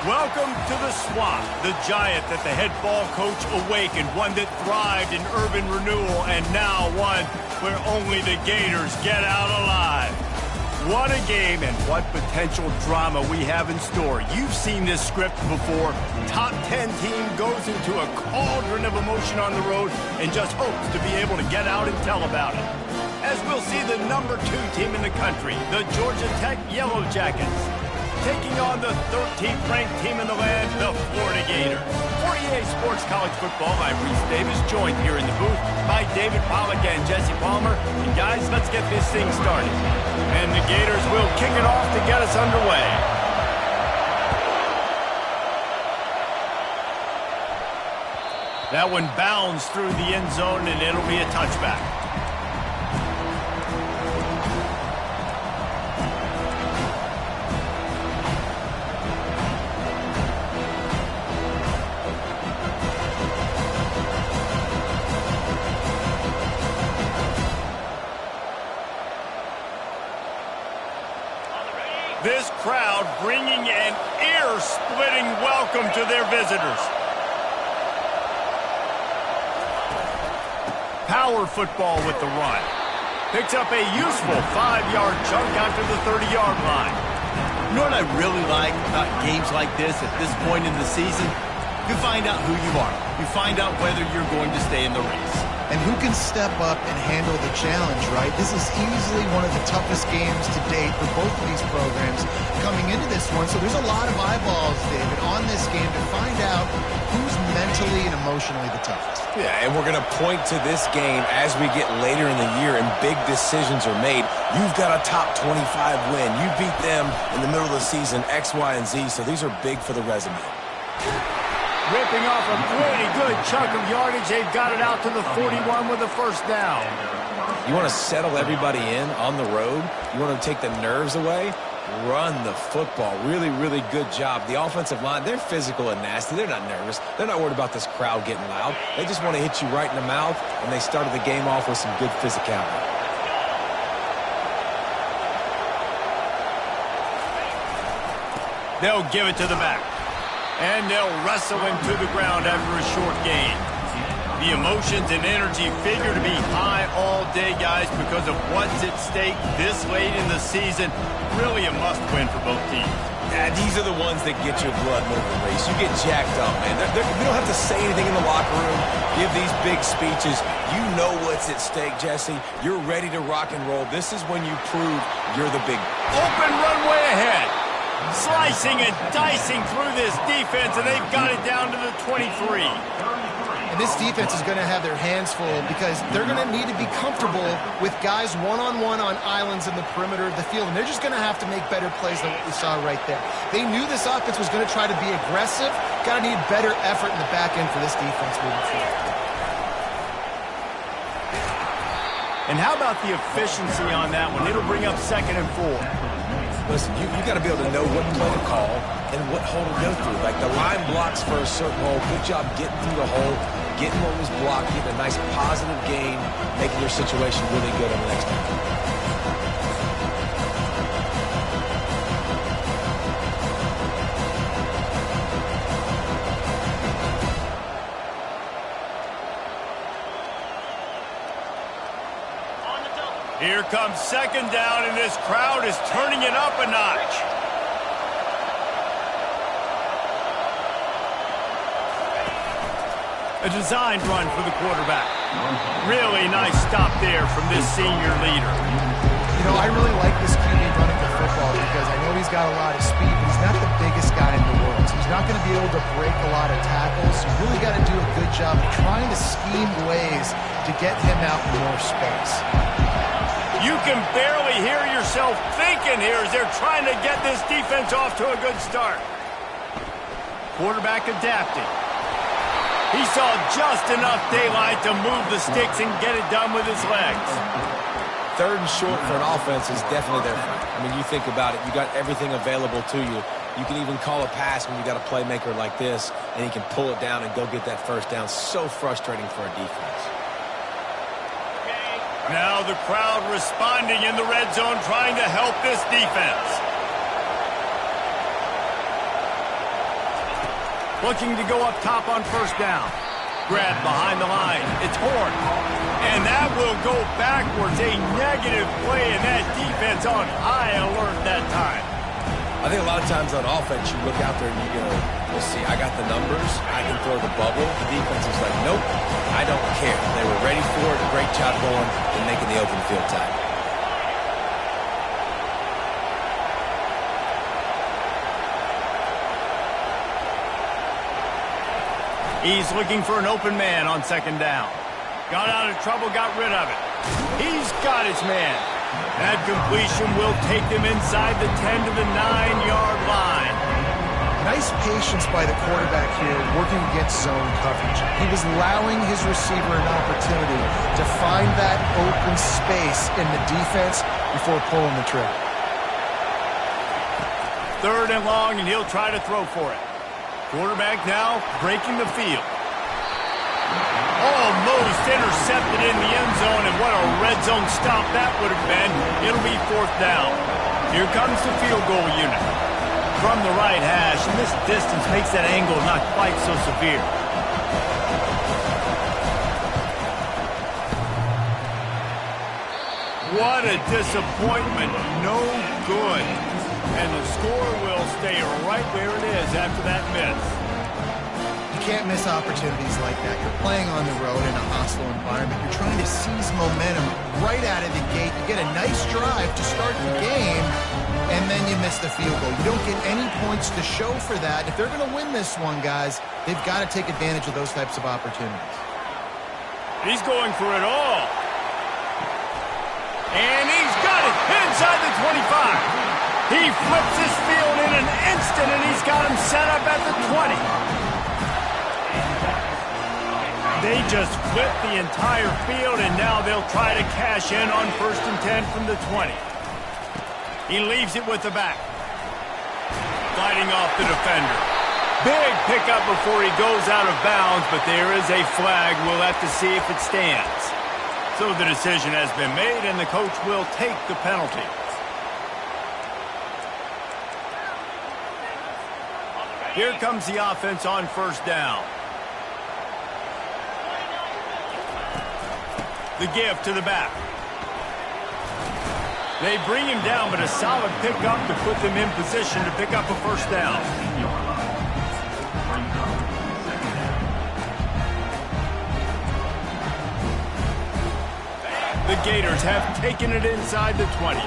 Welcome to the Swamp, the giant that the head ball coach awakened, one that thrived in urban renewal, and now one where only the Gators get out alive. What a game and what potential drama we have in store. You've seen this script before. Top 10 team goes into a cauldron of emotion on the road and just hopes to be able to get out and tell about it. As we'll see the number 2 team in the country, the Georgia Tech Yellow Jackets, taking on the 13th ranked team in the land, the Florida Gators. For EA Sports College Football, I'm Reese Davis, joined here in the booth by David Pollack and Jesse Palmer. And guys, let's get this thing started. And the Gators will kick it off to get us underway. That one bounds through the end zone, and it'll be a touchback. This crowd bringing an ear-splitting welcome to their visitors. Power football with the run. Picks up a useful 5-yard chunk after the 30-yard line. You know what I really like about games like this at this point in the season? You find out who you are. You find out whether you're going to stay in the race. And who can step up and handle the challenge, right? This is easily one of the toughest games to date for both of these programs coming into this one. So there's a lot of eyeballs, David, on this game to find out who's mentally and emotionally the toughest. Yeah, and we're going to point to this game as we get later in the year and big decisions are made. You've got a top 25 win. You beat them in the middle of the season, X, Y, and Z, so these are big for the resume. Ripping off a pretty good chunk of yardage. They've got it out to the 41 with a first down. You want to settle everybody in on the road? You want to take the nerves away? Run the football. Really, really good job. The offensive line, they're physical and nasty. They're not nervous. They're not worried about this crowd getting loud. They just want to hit you right in the mouth, and they started the game off with some good physicality. They'll give it to the back. And they'll wrestle him to the ground after a short gain. The emotions and energy figure to be high all day, guys, because of what's at stake this late in the season. Really a must-win for both teams. Yeah, these are the ones that get your blood moving, Reese. You get jacked up, man. You don't have to say anything in the locker room, give these big speeches. You know what's at stake, Jesse. You're ready to rock and roll. This is when you prove you're the big. Open runway ahead. Slicing and dicing through this defense, and they've got it down to the 23. And this defense is going to have their hands full because they're going to need to be comfortable with guys one-on-one on islands in the perimeter of the field, and they're just going to have to make better plays than what we saw right there. They knew this offense was going to try to be aggressive. Got to need better effort in the back end for this defense moving forward. And how about the efficiency on that one? It'll bring up 2nd and 4. Listen, you got to be able to know what play to call and what hole to go through. Like the line blocks for a certain hole. Good job getting through the hole, getting what was blocked, getting a nice positive gain, making your situation really good on the next time. Here comes 2nd down, and this crowd is turning it up a notch. A designed run for the quarterback. Really nice stop there from this senior leader. You know, I really like this QB running the football because I know he's got a lot of speed, but he's not the biggest guy in the world. So he's not going to be able to break a lot of tackles. So you really got to do a good job of trying to scheme ways to get him out in more space. You can barely hear yourself thinking here as they're trying to get this defense off to a good start. Quarterback adapting. He saw just enough daylight to move the sticks and get it done with his legs. 3rd and short for an offense is definitely their fight. I mean, you think about it. You got everything available to you. You can even call a pass when you got a playmaker like this, and he can pull it down and go get that first down. So frustrating for a defense. Now the crowd responding in the red zone, trying to help this defense. Looking to go up top on first down. Grab behind the line. It's Horn. And that will go backwards. A negative play, and that defense on high alert that time. I think a lot of times on offense, you look out there and you go, we'll see, I got the numbers. I can throw the bubble. The defense is like, nope, I don't care. They were ready for it. Great job going and making the open field tight. He's looking for an open man on second down. Got out of trouble, got rid of it. He's got his man. That completion will take them inside the 10 to the 9-yard line. Nice patience by the quarterback here working against zone coverage. He was allowing his receiver an opportunity to find that open space in the defense before pulling the trigger. 3rd and long, and he'll try to throw for it. Quarterback now breaking the field. Almost intercepted in the end zone, and what a red zone stop that would have been. It'll be 4th down. Here comes the field goal unit. From the right hash, and this distance makes that angle not quite so severe. What a disappointment. No good. And the score will stay right where it is after that miss. You can't miss opportunities like that. You're playing on the road in a hostile environment. You're trying to seize momentum right out of the gate. You get a nice drive to start the game, and then you miss the field goal. You don't get any points to show for that. If they're going to win this one, guys, they've got to take advantage of those types of opportunities. He's going for it all. And he's got it inside the 25. He flips his field in an instant, and he's got him set up at the 20. They just flipped the entire field, and now they'll try to cash in on 1st and 10 from the 20. He leaves it with the back. Fighting off the defender. Big pickup before he goes out of bounds, but there is a flag. We'll have to see if it stands. So the decision has been made, and the coach will take the penalty. Here comes the offense on 1st down. The give to the back. They bring him down, but a solid pickup to put them in position to pick up a 1st down. The Gators have taken it inside the 20.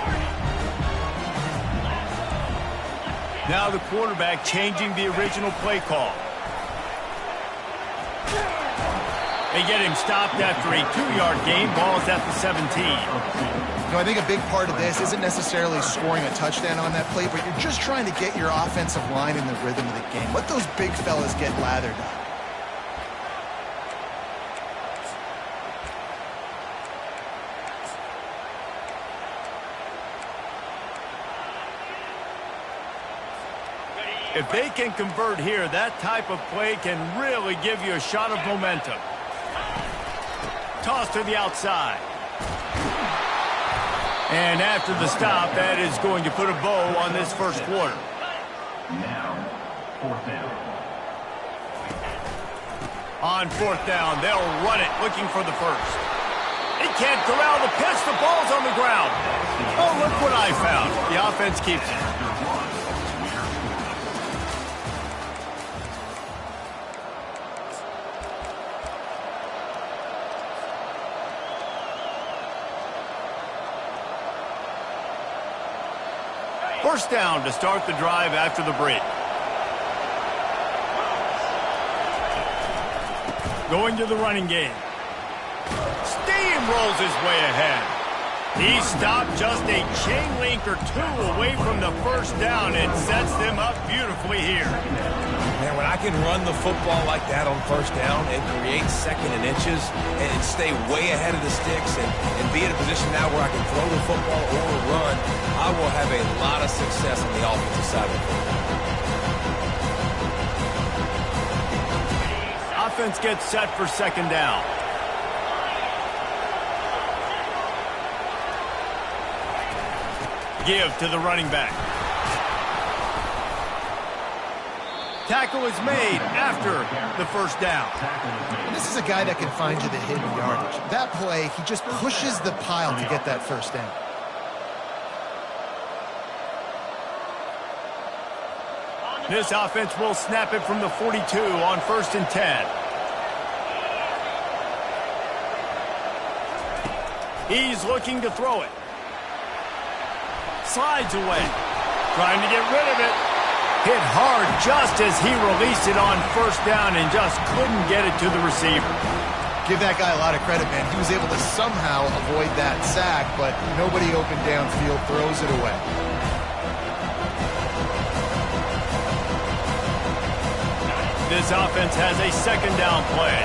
Now the quarterback changing the original play call. They get him stopped after a 2-yard gain. Ball's at the 17. You know, I think a big part of this isn't necessarily scoring a touchdown on that play, but you're just trying to get your offensive line in the rhythm of the game. Let those big fellas get lathered up. If they can convert here, that type of play can really give you a shot of momentum. Toss to the outside. And after the stop, that is going to put a bow on this 1st quarter. Now, 4th down. On 4th down, they'll run it, looking for the 1st. He can't corral the pitch. The ball's on the ground. Oh, look what I found. The offense keeps it. First down to start the drive after the break. Going to the running game. Steamrolls his way ahead. He stopped just a chain link or 2 away from the 1st down and sets them up beautifully here. Man, when I can run the football like that on 1st down and create 2nd and inches and stay way ahead of the sticks and be in a position now where I can throw the football or run, I will have a lot of success on the offensive side of the football. Offense gets set for 2nd down. Give to the running back. Tackle is made after the first down. And this is a guy that can find you the hidden yardage. That play, he just pushes the pile to get that first down. This offense will snap it from the 42 on 1st and 10. He's looking to throw it. Slides away. Trying to get rid of it. Hit hard just as he released it on 1st down and just couldn't get it to the receiver. Give that guy a lot of credit, man. He was able to somehow avoid that sack, but nobody open downfield, throws it away. This offense has a 2nd down play.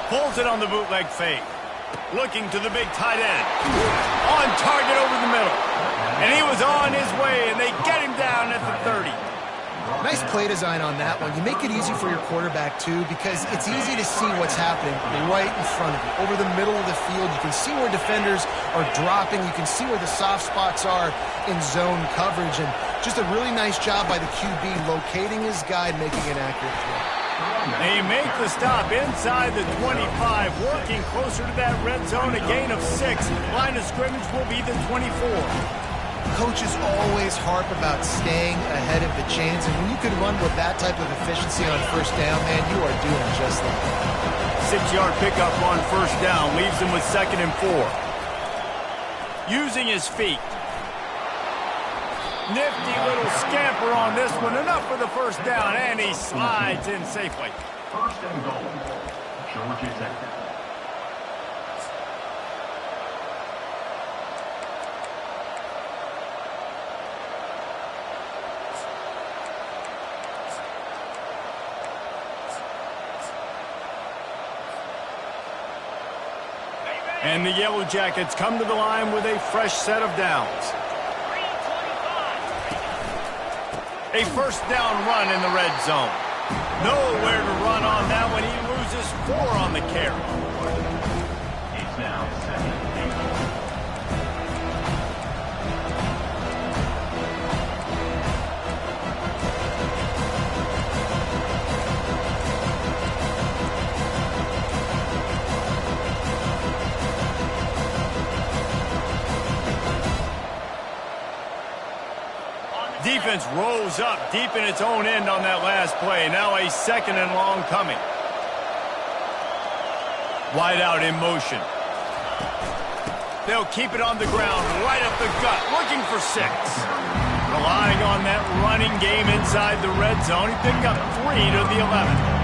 Pulls it on the bootleg fake. Looking to the big tight end. On target over the middle. And he was on his way, and they get him down at the 30. Nice play design on that one. You make it easy for your quarterback, too, because it's easy to see what's happening right in front of you. Over the middle of the field, you can see where defenders are dropping. You can see where the soft spots are in zone coverage. And just a really nice job by the QB locating his guy and making an accurate throw. They make the stop inside the 25, working closer to that red zone, a gain of 6. Line of scrimmage will be the 24. Coaches always harp about staying ahead of the chains, and when you can run with that type of efficiency on 1st down, man, you are doing just that. 6-yard pickup on 1st down leaves him with 2nd and 4. Using his feet. Nifty little scamper on this one. Enough for the 1st down, and he slides in safely. 1st and goal. Georgia Tech. And the Yellow Jackets come to the line with a fresh set of downs. A 1st down run in the red zone. Nowhere to run on that one. He loses 4 on the carry. It's now 2nd and 8. Defense rolls up deep in its own end on that last play. Now a 2nd and long coming. Wide out in motion. They'll keep it on the ground, right up the gut, looking for 6. Relying on that running game inside the red zone. He picked up 3 to the 11.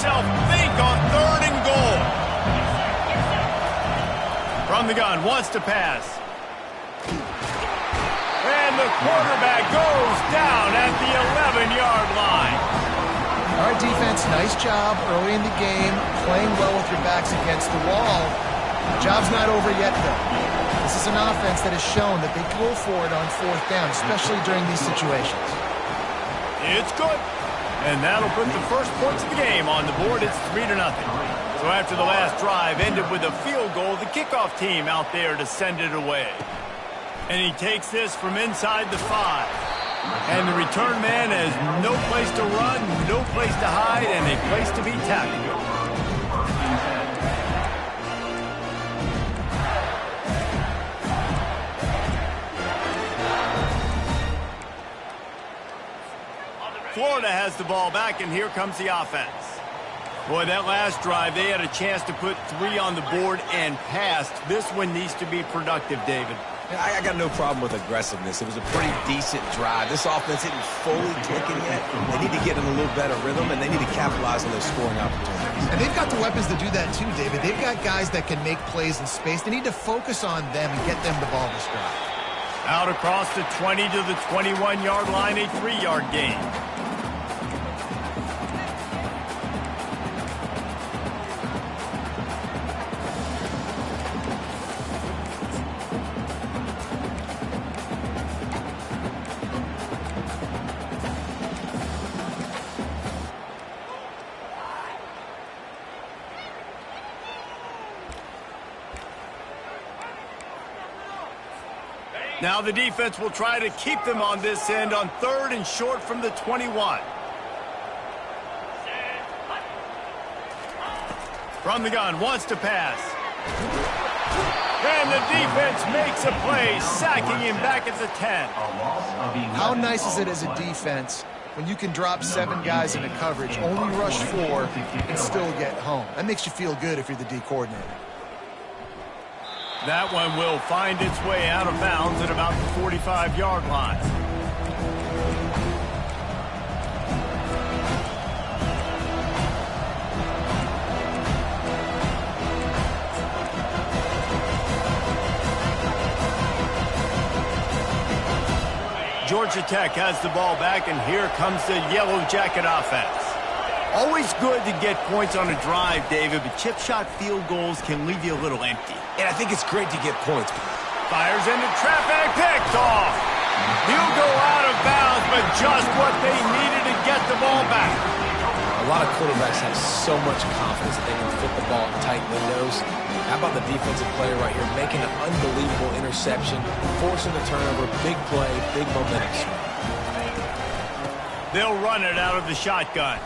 Think on 3rd and goal. From the gun, wants to pass. And the quarterback goes down at the 11-yard line. All right, defense, nice job early in the game, playing well with your backs against the wall. Job's not over yet, though. This is an offense that has shown that they can go for it on 4th down, especially during these situations. It's good. And that'll put the first points of the game on the board. It's 3-0. So after the last drive ended with a field goal, the kickoff team out there to send it away. And he takes this from inside the 5. And the return man has no place to run, no place to hide, and a place to be tackled. Florida has the ball back, and here comes the offense. Boy, that last drive, they had a chance to put 3 on the board and passed. This one needs to be productive, David. I got no problem with aggressiveness. It was a pretty decent drive. This offense isn't fully clicking yet. They need to get in a little better rhythm, and they need to capitalize on those scoring opportunities. And they've got the weapons to do that too, David. They've got guys that can make plays in space. They need to focus on them and get them the ball to stride. Out across the 20 to the 21-yard line, a 3-yard gain. Now the defense will try to keep them on this end on 3rd and short from the 21. From the gun, wants to pass. And the defense makes a play, sacking him back at the 10. How nice is it as a defense when you can drop 7 guys into coverage, only rush 4, and still get home? That makes you feel good if you're the D coordinator. That one will find its way out of bounds at about the 45-yard line. Georgia Tech has the ball back, and here comes the Yellow Jacket offense. Always good to get points on a drive, David, but chip shot field goals can leave you a little empty. And I think it's great to get points. Fires into traffic, picked off. He'll go out of bounds, but just what they needed to get the ball back. A lot of quarterbacks have so much confidence that they can fit the ball in tight windows. How about the defensive player right here making an unbelievable interception, forcing the turnover, big play, big momentum swing. They'll run it out of the shotgun.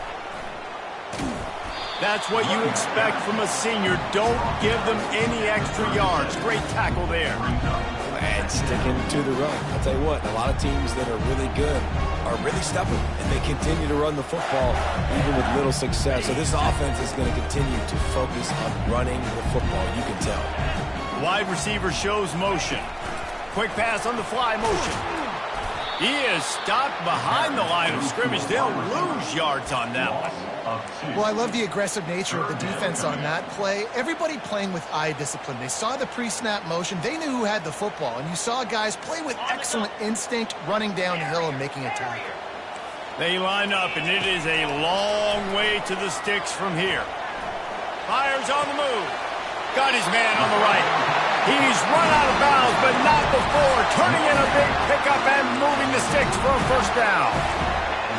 That's what you expect from a senior. Don't give them any extra yards. Great tackle there. And sticking to the run. I'll tell you what, a lot of teams that are really good are really stubborn, and they continue to run the football even with little success. So this offense is going to continue to focus on running the football, you can tell. Wide receiver shows motion. Quick pass on the fly motion. He is stopped behind the line of scrimmage. They'll lose yards on that one. Well, I love the aggressive nature of the defense on that play. Everybody playing with eye discipline. They saw the pre-snap motion. They knew who had the football. And you saw guys play with excellent instinct, running downhill and making a tackle. They line up, and it is a long way to the sticks from here. Fires on the move. Got his man on the right. He's run out of bounds, but not before turning in a big pickup and moving the sticks for a first down.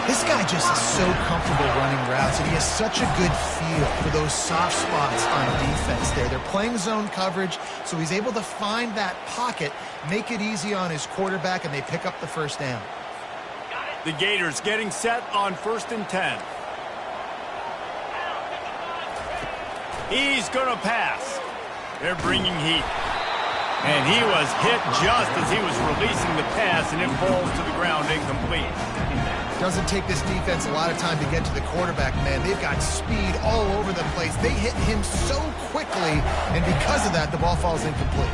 This guy just is so comfortable running routes, and he has such a good feel for those soft spots on defense there. They're playing zone coverage, so he's able to find that pocket, make it easy on his quarterback, and they pick up the first down. The Gators getting set on 1st and 10. He's going to pass. They're bringing heat. And he was hit just as he was releasing the pass, and it falls to the ground incomplete. Doesn't take this defense a lot of time to get to the quarterback, man. They've got speed all over the place. They hit him so quickly, and because of that, the ball falls incomplete.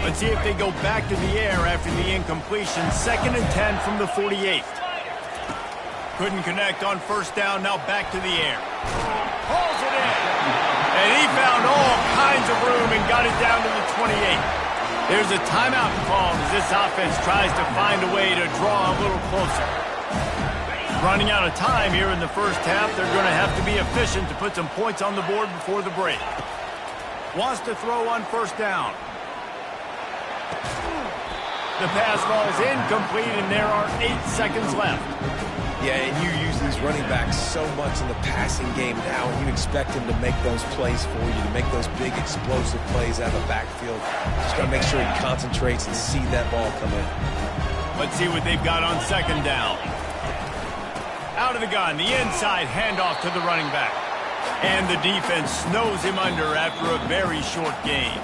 Let's see if they go back to the air after the incompletion. 2nd and 10 from the 48. Couldn't connect on first down, now back to the air. Hauls it in. And he found all kinds of room and got it down to the 28. There's a timeout called as this offense tries to find a way to draw a little closer. Running out of time here in the first half, they're going to have to be efficient to put some points on the board before the break. Wants to throw on first down. The pass falls incomplete, and there are 8 seconds left. Yeah, and you use these running backs so much in the passing game now, and you expect them to make those plays for you, to make those big explosive plays out of the backfield. Just got to make sure he concentrates and see that ball come in. Let's see what they've got on 2nd down. Out of the gun, the inside handoff to the running back. And the defense snows him under after a very short game.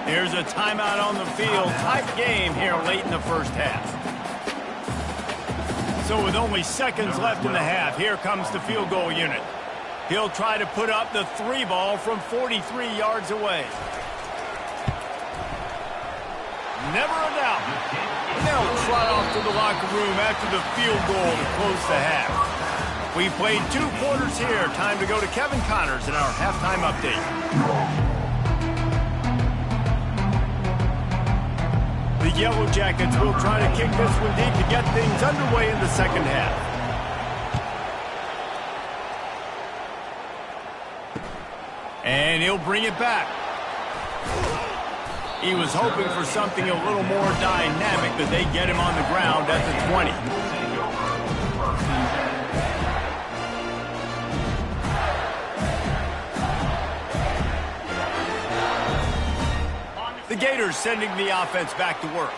There's a timeout on the field. Tight game here late in the first half. So with only seconds left in the half, here comes the field goal unit. He'll try to put up the 3 ball from 43 yards away. Never a doubt. And they'll trot off to the locker room after the field goal to close the half. We played 2 quarters here. Time to go to Kevin Connors in our halftime update. The Yellow Jackets will try to kick this one deep to get things underway in the second half. And he'll bring it back. He was hoping for something a little more dynamic, but they get him on the ground at the 20. Gators sending the offense back to work.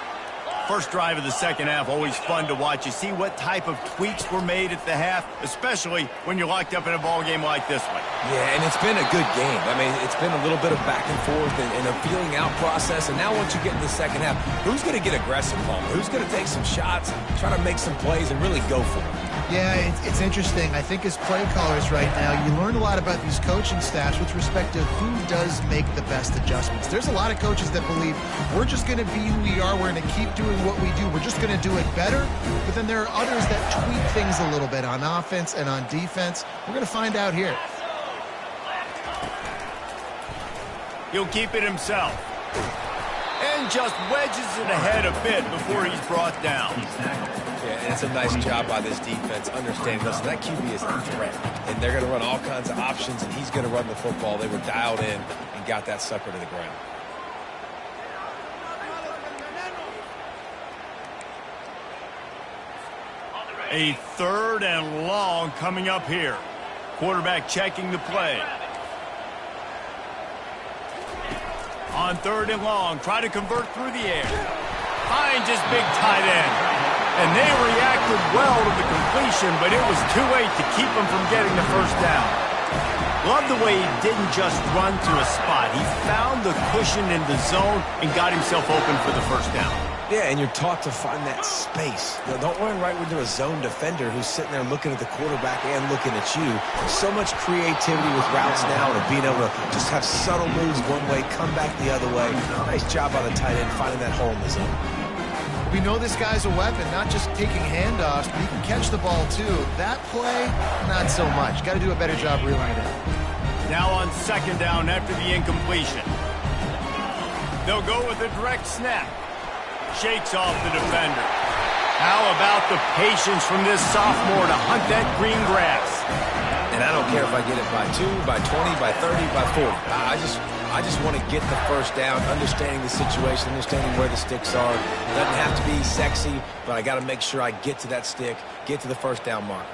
First drive of the second half, always fun to watch. You see what type of tweaks were made at the half, especially when you're locked up in a ball game like this one. Yeah, and it's been a good game. I mean, it's been a little bit of back and forth and a feeling out process. And now once you get in the second half, who's going to get aggressive, Palmer? Who's going to take some shots, try to make some plays, and really go for it? Yeah, it's interesting. I think as play callers right now, you learn a lot about these coaching staffs with respect to who does make the best adjustments. There's a lot of coaches that believe we're just going to be who we are. We're going to keep doing what we do. We're just going to do it better. But then there are others that tweak things a little bit on offense and on defense. We're going to find out here. He'll keep it himself. And just wedges it ahead a bit before he's brought down. Yeah, and it's a nice job by this defense understanding, listen, that QB is a threat. And they're going to run all kinds of options, and he's going to run the football. They were dialed in and got that sucker to the ground. A 3rd and long coming up here. Quarterback checking the play. On 3rd and long, try to convert through the air. Finds his big tight end. And they reacted well to the completion, but it was too late to keep him from getting the first down. Love the way he didn't just run to a spot. He found the cushion in the zone and got himself open for the first down. Yeah, and you're taught to find that space. You know, don't run right into a zone defender who's sitting there looking at the quarterback and looking at you. There's so much creativity with routes now and being able to just have subtle moves one way, come back the other way. Nice job by the tight end finding that hole in the zone. We know this guy's a weapon, not just taking handoffs, but he can catch the ball too. That play, not so much. Got to do a better job reeling it in. Now on 2nd down after the incompletion. They'll go with a direct snap. Shakes off the defender. How about the patience from this sophomore to hunt that green grass? And I don't care if I get it by 2, by 20, by 30, by 40. I just want to get the first down, understanding the situation, understanding where the sticks are. It doesn't have to be sexy, but I got to make sure I get to that stick, get to the first down marker.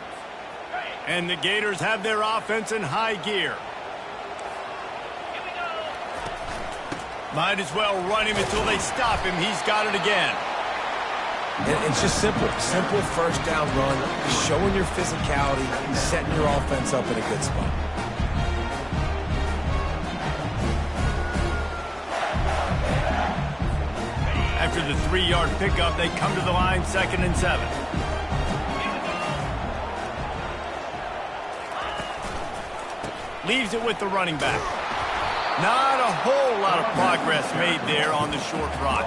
And the Gators have their offense in high gear. Might as well run him until they stop him. He's got it again. And it's just simple. Simple first down run, showing your physicality, setting your offense up in a good spot. After the 3-yard pickup, they come to the line 2nd and 7. Leaves it with the running back. Not a whole lot of progress made there on the short rock.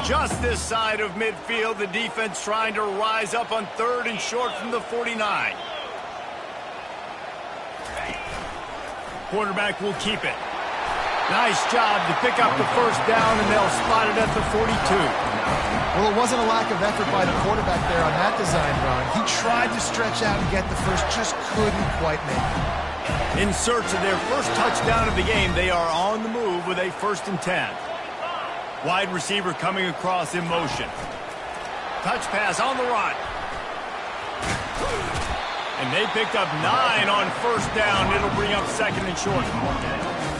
Just this side of midfield, the defense trying to rise up on 3rd and short from the 49. Quarterback will keep it. Nice job to pick up the first down, and they'll spot it at the 42. Well, it wasn't a lack of effort by the quarterback there on that design run. He tried to stretch out and get the first, just couldn't quite make it. In search of their first touchdown of the game, they are on the move with a 1st and 10. Wide receiver coming across in motion. Touch pass on the run. And they picked up 9 on first down. It'll bring up 2nd and short.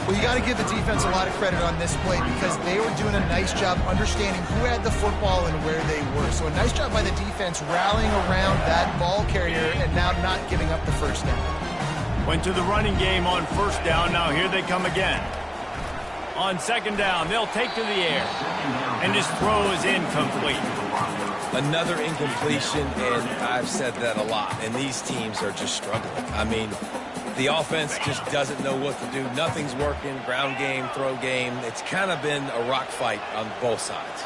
Well, you got to give the defense a lot of credit on this play because they were doing a nice job understanding who had the football and where they were. So a nice job by the defense rallying around that ball carrier and now not giving up the first down. Went to the running game on first down. Now here they come again. On 2nd down, they'll take to the air. And his throw is incomplete. Another incompletion, and I've said that a lot. And these teams are just struggling. I mean, the offense just doesn't know what to do. Nothing's working. Ground game, throw game. It's kind of been a rock fight on both sides.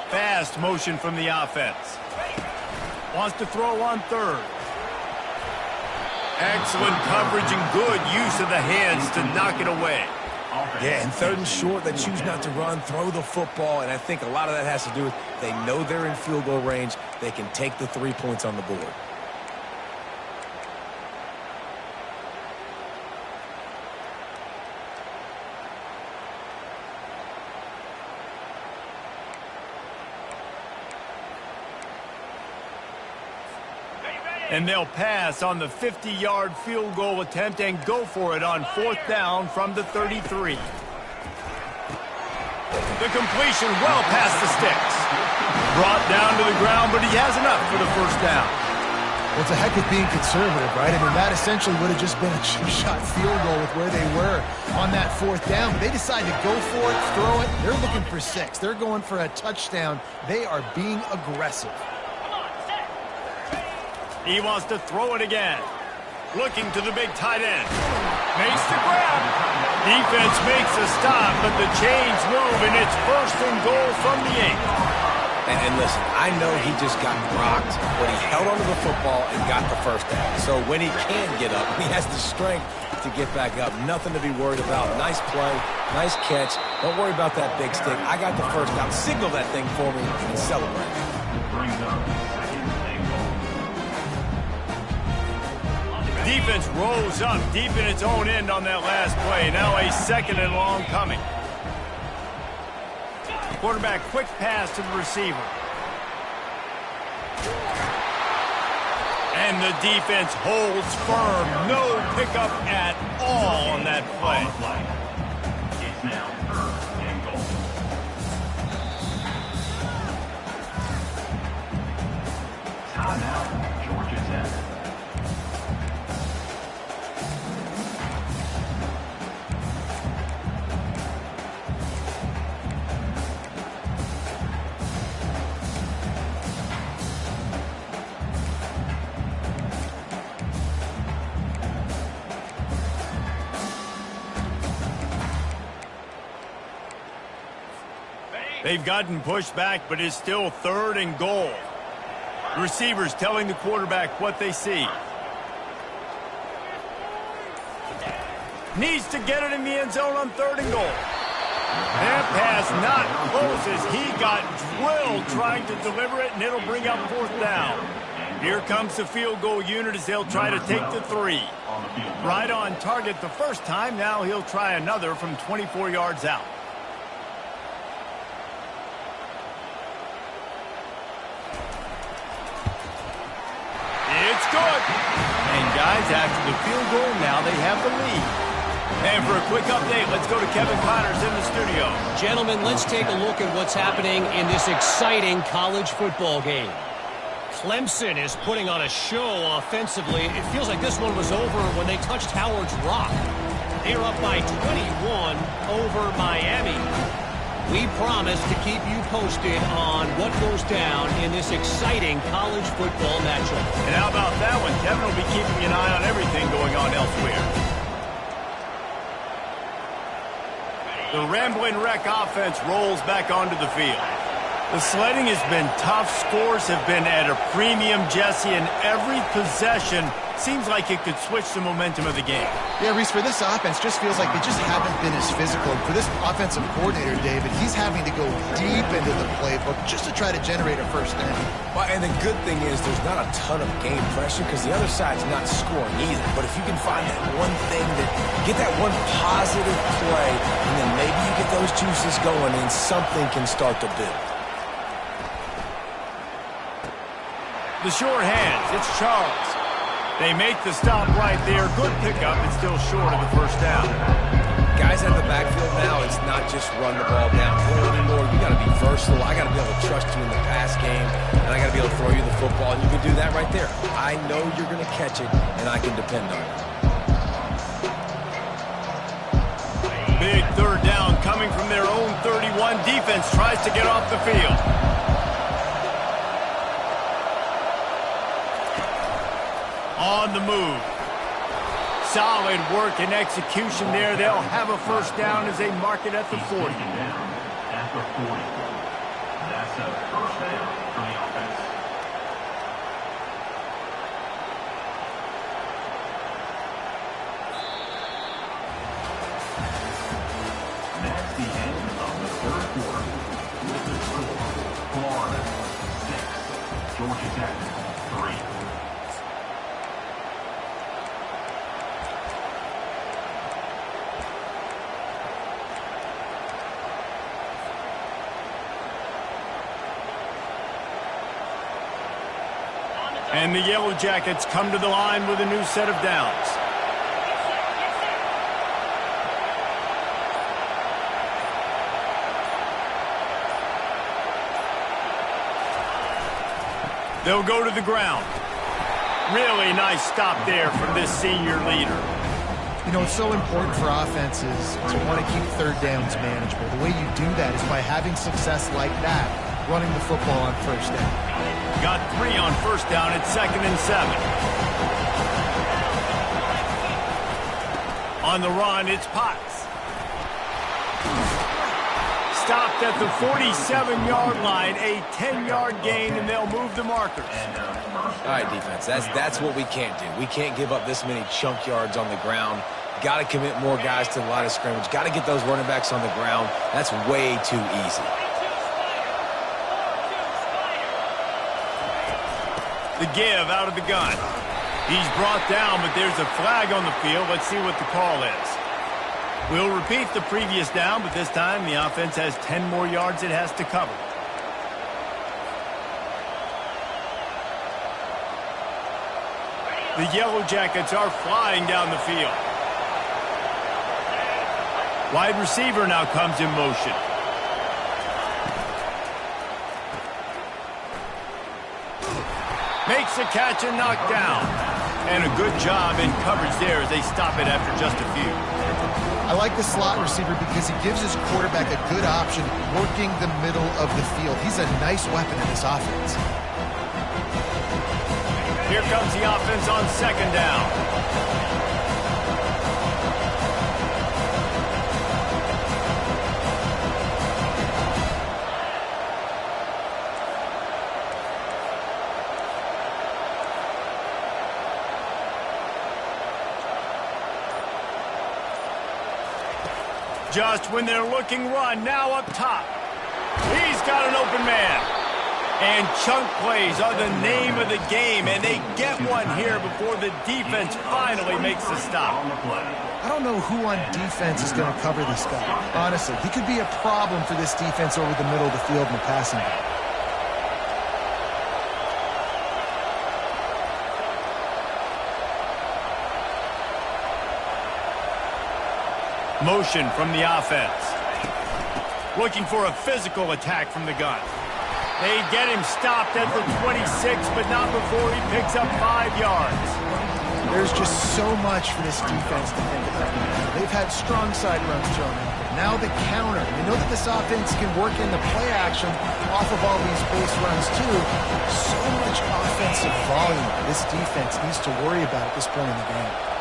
Fast motion from the offense. Wants to throw on 3rd. Excellent coverage and good use of the hands to knock it away. Yeah, and 3rd and short, they choose not to run, throw the football, and I think a lot of that has to do with they know they're in field goal range. They can take the 3 points on the board. And they'll pass on the 50-yard field goal attempt and go for it on 4th down from the 33. The completion well past the sticks. Brought down to the ground, but he has enough for the first down. Well, it's a heck of being conservative, right? I mean, that essentially would have just been a chip-shot field goal with where they were on that 4th down. But they decide to go for it, throw it. They're looking for 6. They're going for a touchdown. They are being aggressive. He wants to throw it again. Looking to the big tight end. Makes the grab. Defense makes a stop, but the chains move, and it's 1st and goal from the 8. And listen, I know he just got rocked, but he held onto the football and got the first down. So when he can get up, he has the strength to get back up. Nothing to be worried about. Nice play, nice catch. Don't worry about that big stick. I got the first down. Signal that thing for me and celebrate. Brings up 2nd and goal. Defense rolls up deep in its own end on that last play. Now a 2nd and long coming. Quarterback quick pass to the receiver. And the defense holds firm. No pickup at all on that play. It's now 3rd and goal. Timeout, Georgia Tech. They've gotten pushed back, but it's still 3rd and goal. Receivers telling the quarterback what they see. Needs to get it in the end zone on 3rd and goal. That pass not close as he got drilled trying to deliver it, and it'll bring up 4th down. Here comes the field goal unit as they'll try to take the 3. Right on target the first time. Now he'll try another from 24 yards out. It's good. And guys, after the field goal, now they have the lead. And for a quick update, let's go to Kevin Connors in the studio. Gentlemen, let's take a look at what's happening in this exciting college football game. Clemson is putting on a show offensively. It feels like this one was over when they touched Howard's Rock. They're up by 21 over Miami. We promise to keep you posted on what goes down in this exciting college football matchup. And how about that one? Kevin will be keeping an eye on everything going on elsewhere. The Rambling Wreck offense rolls back onto the field. The sledding has been tough. Scores have been at a premium, Jesse, and every possession seems like it could switch the momentum of the game. Yeah, Reese, for this offense, just feels like they just haven't been as physical. And for this offensive coordinator, David, he's having to go deep into the playbook just to try to generate a first down. Well, and the good thing is there's not a ton of game pressure because the other side's not scoring either. But if you can find that one thing get that one positive play, and then maybe you get those juices going and something can start to build. The short hands, it's Charles. They make the stop right there. Good pickup. It's still short of the first down. Guys out of the backfield now, it's not just run the ball downhill anymore. You got to be versatile. I got to be able to trust you in the pass game, and I got to be able to throw you the football, and you can do that right there. I know you're going to catch it, and I can depend on it. Big 3rd down coming from their own 31. Defense tries to get off the field. On the move. Solid work and execution there. They'll have a first down as they mark it at the 40. At the 40. That's a first down for the offense. That's the end of the 3rd quarter. With the score, Florida 6, Georgia Tech 3. And the Yellow Jackets come to the line with a new set of downs. They'll go to the ground. Really nice stop there from this senior leader. You know, it's so important for offenses to want to keep third downs manageable. The way you do that is by having success like that, running the football on first down. Got 3 on first down at 2nd and 7. On the run, it's Potts. Stopped at the 47-yard line, a 10-yard gain, and they'll move the markers. All right, defense, that's what we can't do. We can't give up this many chunk yards on the ground. Got to commit more guys to the line of scrimmage. Got to get those running backs on the ground. That's way too easy. The give out of the gun. He's brought down, but there's a flag on the field. Let's see what the call is. We'll repeat the previous down, but this time the offense has 10 more yards it has to cover. The Yellow Jackets are flying down the field. Wide receiver now comes in motion. Makes the catch and knocked down. And a good job in coverage there as they stop it after just a few. I like the slot receiver because he gives his quarterback a good option working the middle of the field. He's a nice weapon in this offense. Here comes the offense on 2nd down. Just when they're looking run, now up top. He's got an open man. And chunk plays are the name of the game, and they get one here before the defense finally makes the stop. I don't know who on defense is going to cover this guy. Honestly, he could be a problem for this defense over the middle of the field in the passing game. Motion from the offense. Looking for a physical attack from the gun. They get him stopped at the 26, but not before he picks up 5 yards. There's just so much for this defense to think about. They've had strong side runs thrown out, but now the counter. They know that this offense can work in the play action off of all these base runs too. So much offensive volume this defense needs to worry about at this point in the game.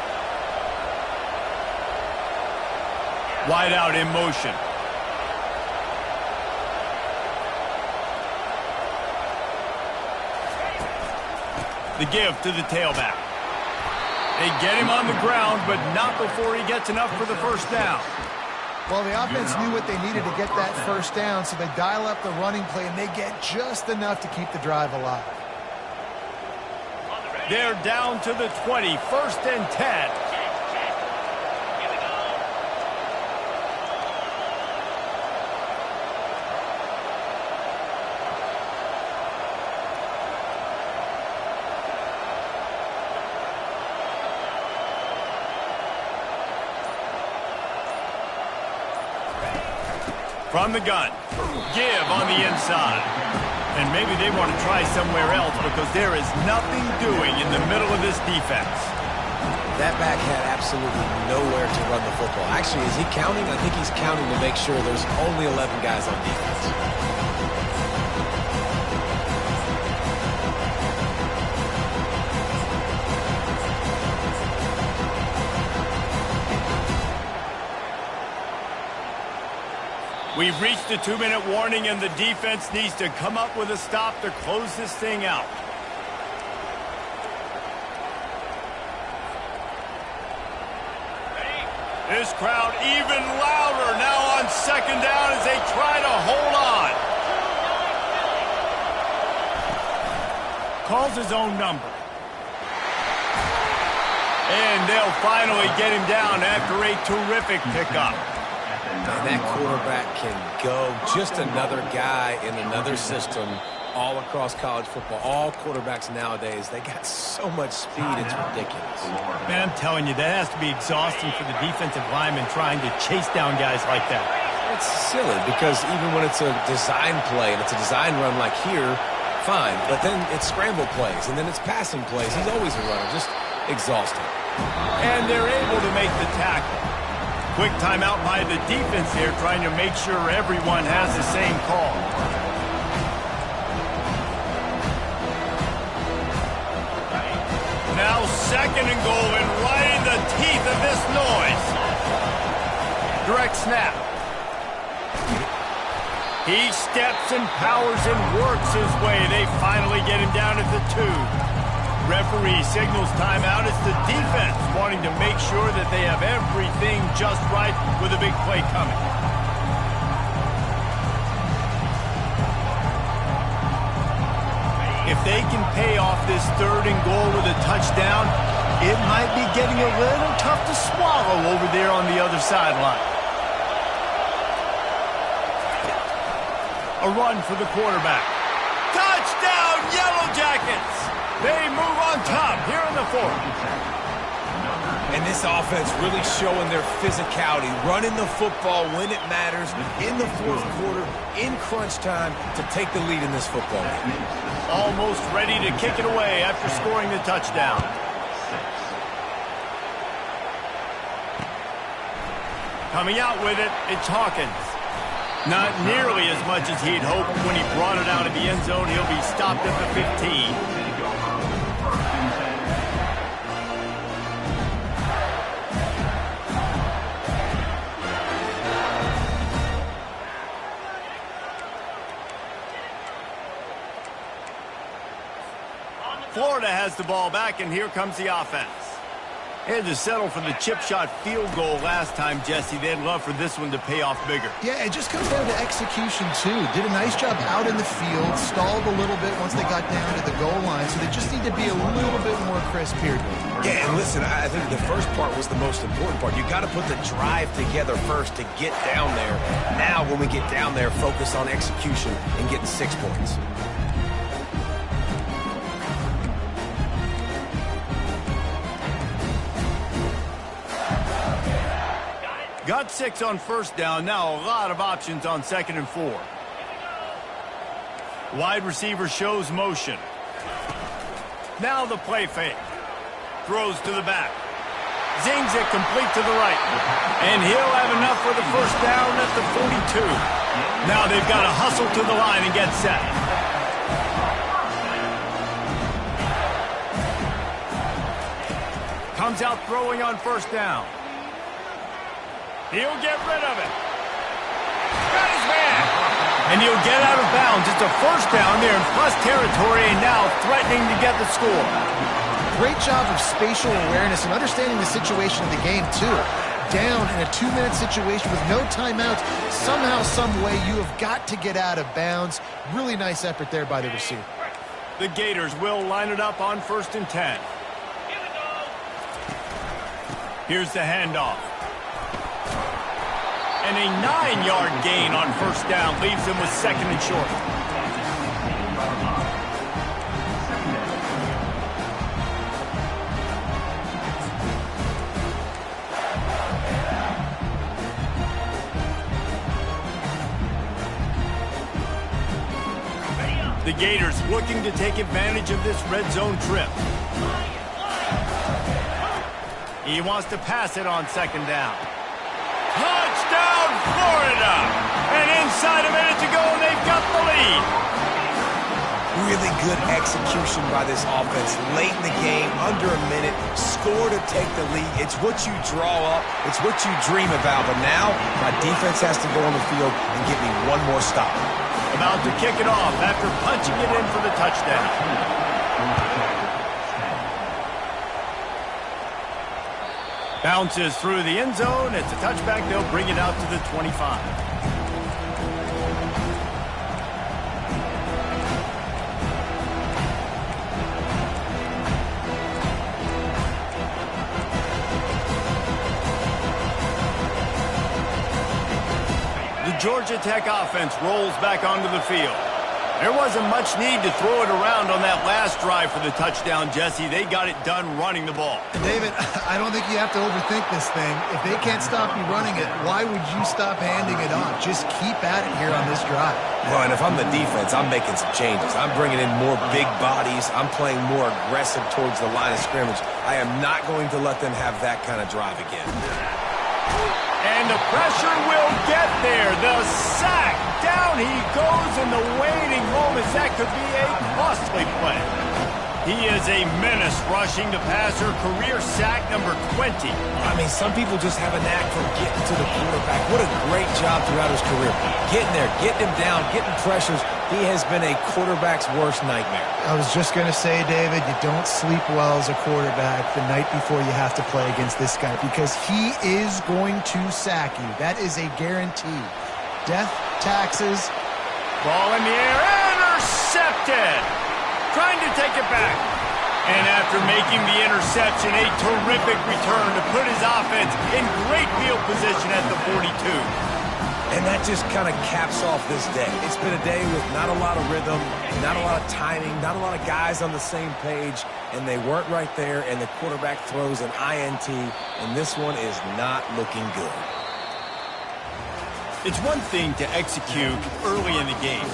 Wide out in motion. The give to the tailback. They get him on the ground, but not before he gets enough for the first down. Well, the offense knew what they needed to get that first down, so they dial up the running play, and they get just enough to keep the drive alive. They're down to the 20, 1st and 10. From the gun, give on the inside. And maybe they want to try somewhere else because there is nothing doing in the middle of this defense. That back had absolutely nowhere to run the football. Actually, is he counting? I think he's counting to make sure there's only 11 guys on defense. We've reached the 2-minute warning, and the defense needs to come up with a stop to close this thing out. This crowd even louder now on 2nd down as they try to hold on. Calls his own number. And they'll finally get him down after a terrific pickup. And that quarterback can go. Just another guy in another system all across college football. All quarterbacks nowadays, they got so much speed, it's ridiculous. Man, I'm telling you, that has to be exhausting for the defensive lineman trying to chase down guys like that. It's silly because even when it's a design play and it's a design run like here, fine. But then it's scramble plays and then it's passing plays. He's always a runner, just exhausting. And they're able to make the tackle. Quick timeout by the defense here, trying to make sure everyone has the same call. Now 2nd and goal, and right in the teeth of this noise. Direct snap. He steps and powers and works his way. They finally get him down at the 2. Referee signals timeout. It's the defense wanting to make sure that they have everything just right with a big play coming. If they can pay off this 3rd and goal with a touchdown, it might be getting a little tough to swallow over there on the other sideline. A run for the quarterback. Touchdown, Yellow Jackets! They move on top here in the 4th. And this offense really showing their physicality, running the football when it matters, in the 4th quarter, in crunch time, to take the lead in this football game. Almost ready to kick it away after scoring the touchdown. Coming out with it, it's Hawkins. Not nearly as much as he'd hoped when he brought it out of the end zone. He'll be stopped at the 15. Florida has the ball back, and here comes the offense. They had to settle for the chip shot field goal last time, Jesse. They'd love for this one to pay off bigger. Yeah, it just comes down to execution, too. Did a nice job out in the field, stalled a little bit once they got down to the goal line, so they just need to be a little bit more crisp here. Yeah, and listen, I think the first part was the most important part. You got to put the drive together first to get down there. Now, when we get down there, focus on execution and getting 6 points. Got 6 on 1st down. Now a lot of options on 2nd and 4. Wide receiver shows motion. Now the play fake. Throws to the back. Zings it complete to the right. And he'll have enough for the 1st down at the 42. Now they've got to hustle to the line and get set. Comes out throwing on 1st down. He'll get rid of it. Got his man. And he'll get out of bounds. It's a 1st down there in plus territory, and now threatening to get the score. Great job of spatial awareness and understanding the situation of the game, too. Down in a 2-minute situation with no timeouts, somehow, some way, you have got to get out of bounds. Really nice effort there by the receiver. The Gators will line it up on 1st and 10. Here's the handoff. And a 9-yard gain on 1st down leaves him with 2nd and short. The Gators looking to take advantage of this red zone trip. He wants to pass it on 2nd down. Touchdown, Florida! And inside a minute to go, and they've got the lead. Really good execution by this offense. Late in the game, under a minute, score to take the lead. It's what you draw up. It's what you dream about. But now, my defense has to go on the field and get me one more stop. About to kick it off after punching it in for the touchdown. Bounces through the end zone. It's a touchback. They'll bring it out to the 25. The Georgia Tech offense rolls back onto the field. There wasn't much need to throw it around on that last drive for the touchdown, Jesse. They got it done running the ball. And David, I don't think you have to overthink this thing. If they can't stop you running it, why would you stop handing it off? Just keep at it here on this drive. Well, and if I'm the defense, I'm making some changes. I'm bringing in more big bodies. I'm playing more aggressive towards the line of scrimmage. I am not going to let them have that kind of drive again. And the pressure will get there. The sack. Down he goes in the waning moments. That could be a costly play. He is a menace rushing the passer. Career sack number 20. I mean, some people just have a knack for getting to the quarterback. What a great job throughout his career. Getting there, getting him down, getting pressures. He has been a quarterback's worst nightmare. I was just going to say, David, you don't sleep well as a quarterback the night before you have to play against this guy because he is going to sack you. That is a guarantee. Death, taxes. Ball in the air, intercepted. Trying to take it back. And after making the interception, a terrific return to put his offense in great field position at the 42. And that just kind of caps off this day. It's been a day with not a lot of rhythm, not a lot of timing, not a lot of guys on the same page, and they weren't right there, and the quarterback throws an INT, and this one is not looking good. It's one thing to execute early in the game.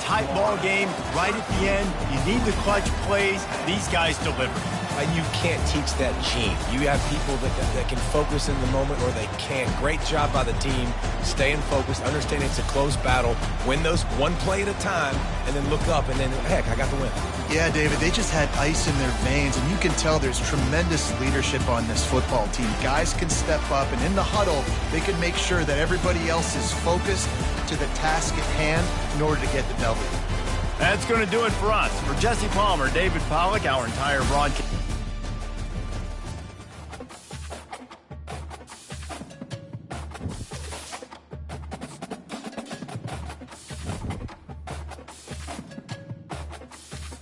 Tight ball game, right at the end, you need the clutch plays. These guys deliver. And you can't teach that gene. You have people that can focus in the moment or they can't. Great job by the team, staying focused, understanding it's a close battle, win those one play at a time, and then look up and then, heck, I got the win. Yeah, David, they just had ice in their veins, and you can tell there's tremendous leadership on this football team. Guys can step up, and in the huddle, they can make sure that everybody else is focused to the task at hand in order to get the W. That's going to do it for us. For Jesse Palmer, David Pollack, our entire broadcast.